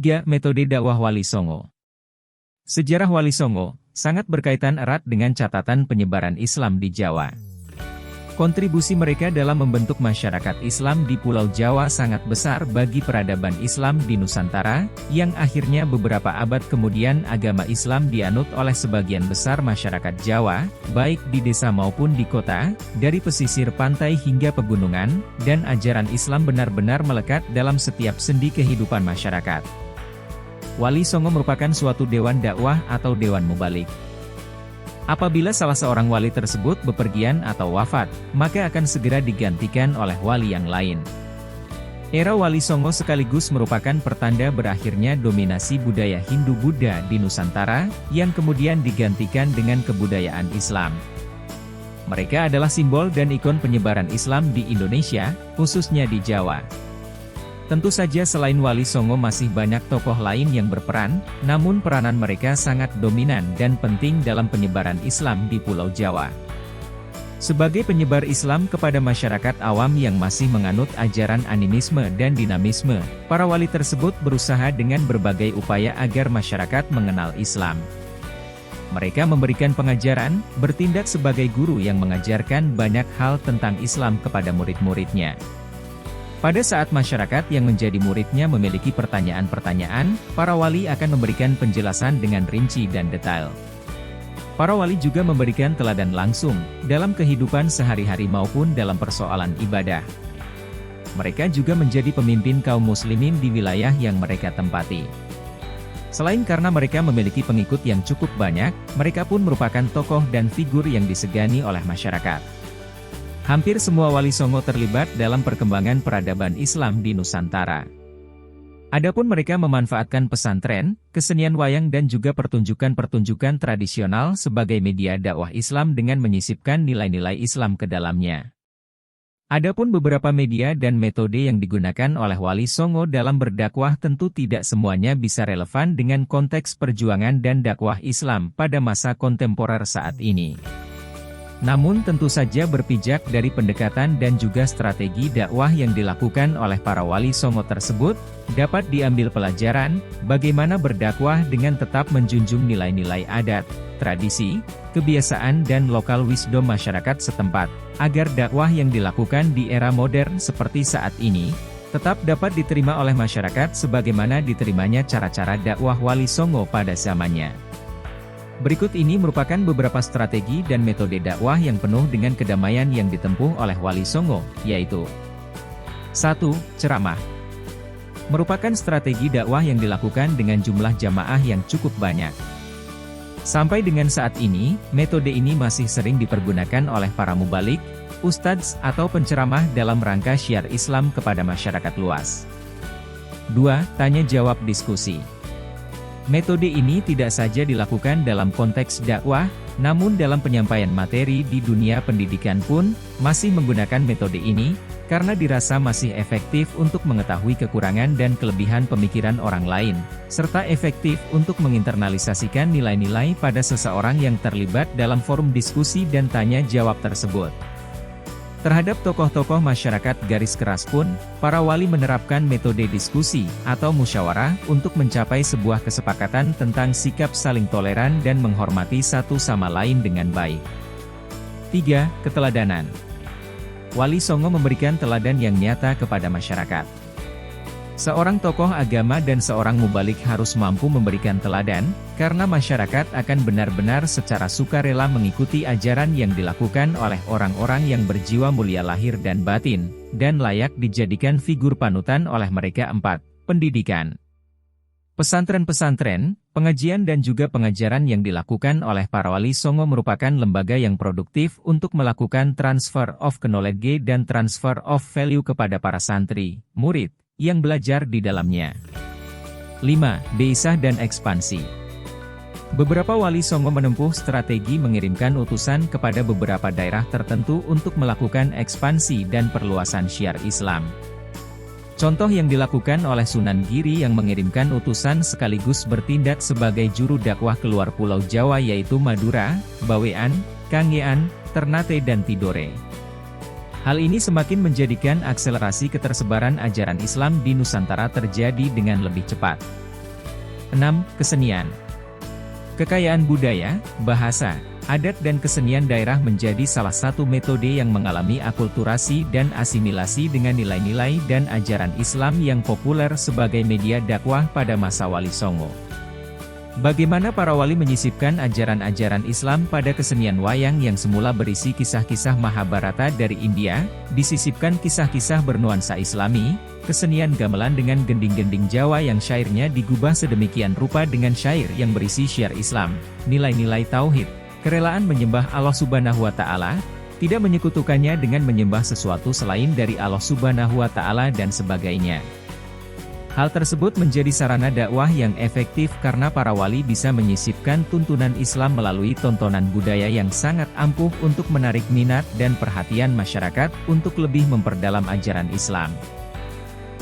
3. Metode dakwah Wali Songo. Sejarah Wali Songo sangat berkaitan erat dengan catatan penyebaran Islam di Jawa. Kontribusi mereka dalam membentuk masyarakat Islam di Pulau Jawa sangat besar bagi peradaban Islam di Nusantara, yang akhirnya beberapa abad kemudian agama Islam dianut oleh sebagian besar masyarakat Jawa, baik di desa maupun di kota, dari pesisir pantai hingga pegunungan, dan ajaran Islam benar-benar melekat dalam setiap sendi kehidupan masyarakat. Wali Songo merupakan suatu dewan dakwah atau dewan mubalik. Apabila salah seorang wali tersebut bepergian atau wafat, maka akan segera digantikan oleh wali yang lain. Era Wali Songo sekaligus merupakan pertanda berakhirnya dominasi budaya Hindu-Buddha di Nusantara, yang kemudian digantikan dengan kebudayaan Islam. Mereka adalah simbol dan ikon penyebaran Islam di Indonesia, khususnya di Jawa. Tentu saja selain Wali Songo masih banyak tokoh lain yang berperan, namun peranan mereka sangat dominan dan penting dalam penyebaran Islam di Pulau Jawa. Sebagai penyebar Islam kepada masyarakat awam yang masih menganut ajaran animisme dan dinamisme, para wali tersebut berusaha dengan berbagai upaya agar masyarakat mengenal Islam. Mereka memberikan pengajaran, bertindak sebagai guru yang mengajarkan banyak hal tentang Islam kepada murid-muridnya. Pada saat masyarakat yang menjadi muridnya memiliki pertanyaan-pertanyaan, para wali akan memberikan penjelasan dengan rinci dan detail. Para wali juga memberikan teladan langsung, dalam kehidupan sehari-hari maupun dalam persoalan ibadah. Mereka juga menjadi pemimpin kaum muslimin di wilayah yang mereka tempati. Selain karena mereka memiliki pengikut yang cukup banyak, mereka pun merupakan tokoh dan figur yang disegani oleh masyarakat. Hampir semua Wali Songo terlibat dalam perkembangan peradaban Islam di Nusantara. Adapun mereka memanfaatkan pesantren, kesenian wayang dan juga pertunjukan-pertunjukan tradisional sebagai media dakwah Islam dengan menyisipkan nilai-nilai Islam ke dalamnya. Adapun beberapa media dan metode yang digunakan oleh Wali Songo dalam berdakwah tentu tidak semuanya bisa relevan dengan konteks perjuangan dan dakwah Islam pada masa kontemporer saat ini. Namun tentu saja berpijak dari pendekatan dan juga strategi dakwah yang dilakukan oleh para Wali Songo tersebut, dapat diambil pelajaran, bagaimana berdakwah dengan tetap menjunjung nilai-nilai adat, tradisi, kebiasaan dan lokal wisdom masyarakat setempat, agar dakwah yang dilakukan di era modern seperti saat ini, tetap dapat diterima oleh masyarakat sebagaimana diterimanya cara-cara dakwah Wali Songo pada zamannya. Berikut ini merupakan beberapa strategi dan metode dakwah yang penuh dengan kedamaian yang ditempuh oleh Wali Songo, yaitu 1. Ceramah. Merupakan strategi dakwah yang dilakukan dengan jumlah jamaah yang cukup banyak. Sampai dengan saat ini, metode ini masih sering dipergunakan oleh para mubalik, ustadz atau penceramah dalam rangka syiar Islam kepada masyarakat luas. 2. Tanya-jawab diskusi. Metode ini tidak saja dilakukan dalam konteks dakwah, namun dalam penyampaian materi di dunia pendidikan pun, masih menggunakan metode ini, karena dirasa masih efektif untuk mengetahui kekurangan dan kelebihan pemikiran orang lain, serta efektif untuk menginternalisasikan nilai-nilai pada seseorang yang terlibat dalam forum diskusi dan tanya-jawab tersebut. Terhadap tokoh-tokoh masyarakat garis keras pun, para wali menerapkan metode diskusi atau musyawarah untuk mencapai sebuah kesepakatan tentang sikap saling toleran dan menghormati satu sama lain dengan baik. 3. Keteladanan. Wali Songo memberikan teladan yang nyata kepada masyarakat. Seorang tokoh agama dan seorang mubalik harus mampu memberikan teladan, karena masyarakat akan benar-benar secara sukarela mengikuti ajaran yang dilakukan oleh orang-orang yang berjiwa mulia lahir dan batin, dan layak dijadikan figur panutan oleh mereka. 4. Pendidikan. Pesantren-pesantren, pengajian dan juga pengajaran yang dilakukan oleh para Wali Songo merupakan lembaga yang produktif untuk melakukan transfer of knowledge dan transfer of value kepada para santri, murid, yang belajar di dalamnya. 5. Deisah dan ekspansi. Beberapa Wali Songo menempuh strategi mengirimkan utusan kepada beberapa daerah tertentu untuk melakukan ekspansi dan perluasan syiar Islam. Contoh yang dilakukan oleh Sunan Giri yang mengirimkan utusan sekaligus bertindak sebagai juru dakwah keluar Pulau Jawa yaitu Madura, Bawean, Kangean, Ternate dan Tidore. Hal ini semakin menjadikan akselerasi ketersebaran ajaran Islam di Nusantara terjadi dengan lebih cepat. 6. Kesenian. Kekayaan budaya, bahasa, adat dan kesenian daerah menjadi salah satu metode yang mengalami akulturasi dan asimilasi dengan nilai-nilai dan ajaran Islam yang populer sebagai media dakwah pada masa Wali Songo. Bagaimana para wali menyisipkan ajaran-ajaran Islam pada kesenian wayang yang semula berisi kisah-kisah Mahabharata dari India, disisipkan kisah-kisah bernuansa Islami, kesenian gamelan dengan gending-gending Jawa yang syairnya digubah sedemikian rupa dengan syair yang berisi syiar Islam, nilai-nilai tauhid, kerelaan menyembah Allah Subhanahu wa Ta'ala, tidak menyekutukannya dengan menyembah sesuatu selain dari Allah Subhanahu wa Ta'ala dan sebagainya. Hal tersebut menjadi sarana dakwah yang efektif karena para wali bisa menyisipkan tuntunan Islam melalui tontonan budaya yang sangat ampuh untuk menarik minat dan perhatian masyarakat untuk lebih memperdalam ajaran Islam.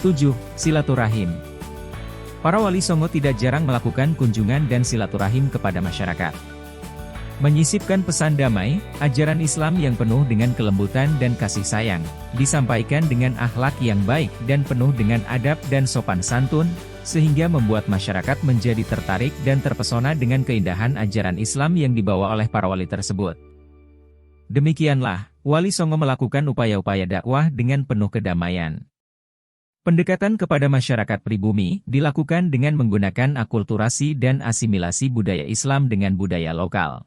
7. Silaturahim. Para wali Songo tidak jarang melakukan kunjungan dan silaturahim kepada masyarakat. Menyisipkan pesan damai, ajaran Islam yang penuh dengan kelembutan dan kasih sayang, disampaikan dengan akhlak yang baik dan penuh dengan adab dan sopan santun, sehingga membuat masyarakat menjadi tertarik dan terpesona dengan keindahan ajaran Islam yang dibawa oleh para wali tersebut. Demikianlah, Wali Songo melakukan upaya-upaya dakwah dengan penuh kedamaian. Pendekatan kepada masyarakat pribumi dilakukan dengan menggunakan akulturasi dan asimilasi budaya Islam dengan budaya lokal.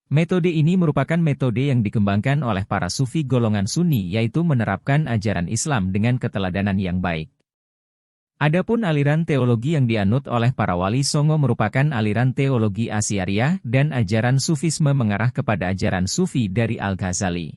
Metode ini merupakan metode yang dikembangkan oleh para sufi golongan Sunni, yaitu menerapkan ajaran Islam dengan keteladanan yang baik. Adapun aliran teologi yang dianut oleh para wali Songo merupakan aliran teologi Asy'ariyah dan ajaran Sufisme mengarah kepada ajaran Sufi dari Al-Ghazali.